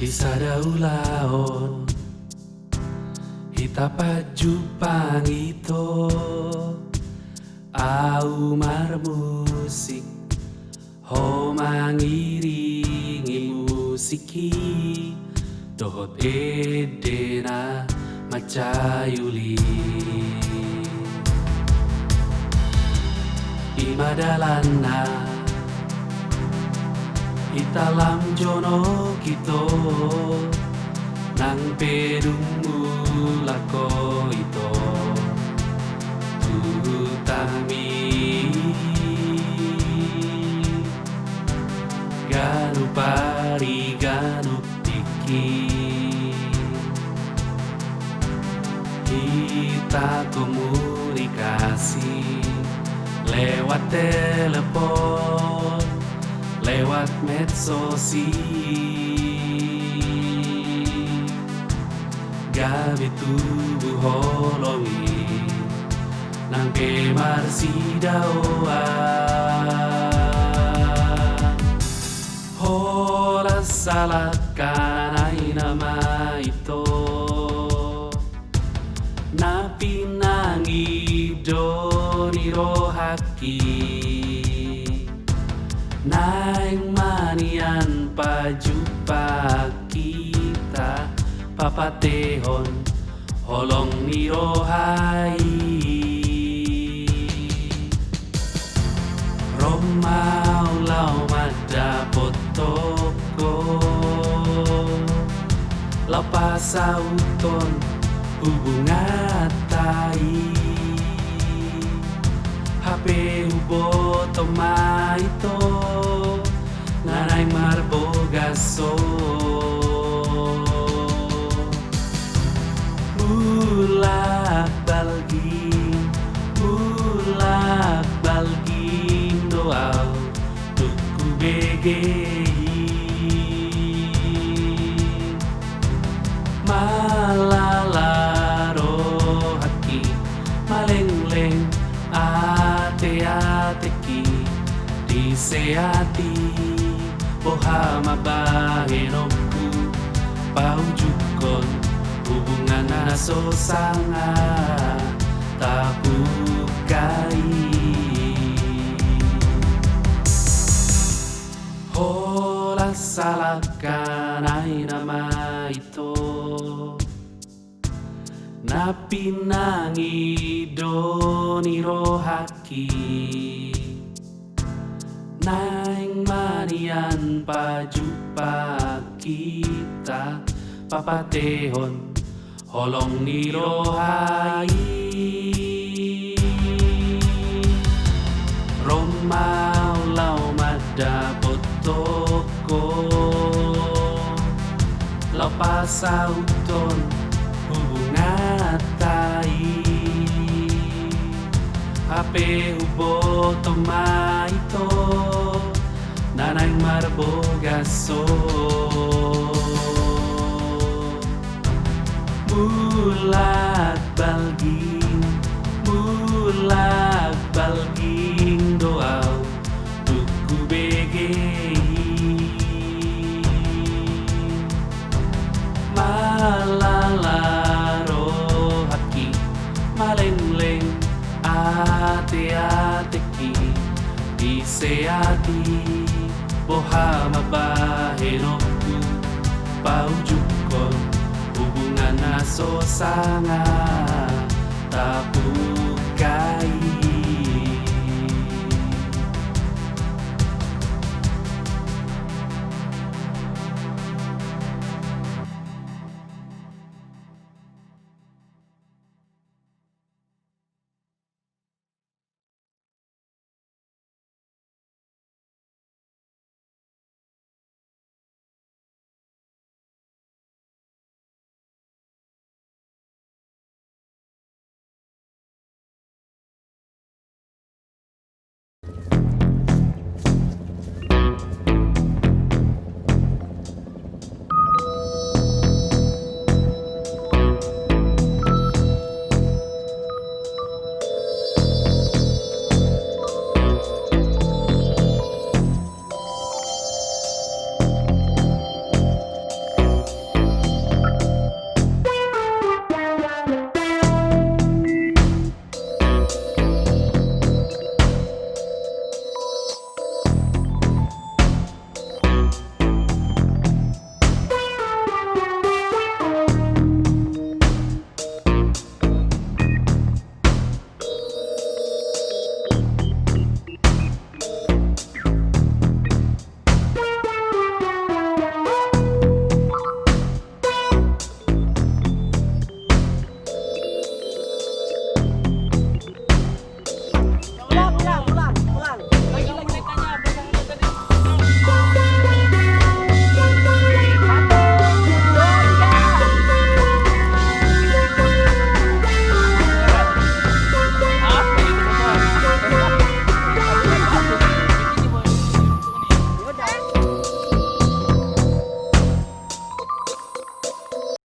Sada ulaon hita pajupang ito au marmusik ho mangiringi musiki dohot edena macayuli imadalana italam jono kito nang pedung mulako ito tutami ganu pari ganu tiki kita komunikasi lewat telepon lewat medsosi gabi tubuh holongi nang kemar sidawa hola salahkan ai nama itu napi nangi doni rohaki naing manian pajupa kita papatehon holong nirohai romau lau mada potoko lau pasauton hubungan tai HP huboto maito nanay marbogaso ulak balging doaw tuku begei malalaro haki malengleng ate-ateki diseati bohama bahenoku paujukon hubungan naso sanga tabukai hola salahkan ai nama itu napi nangi doni rohaki naing manian pajupa kita papatehon holong nirohai romau lau mada potoko lau pasauton hubungan tai HP huboto maito nanay marbogaso bulat balging doaw tuku begei malalaro haki malengleng ate-ateki diseati bohama bahenoku paujukon hubungan naso sanga tabukai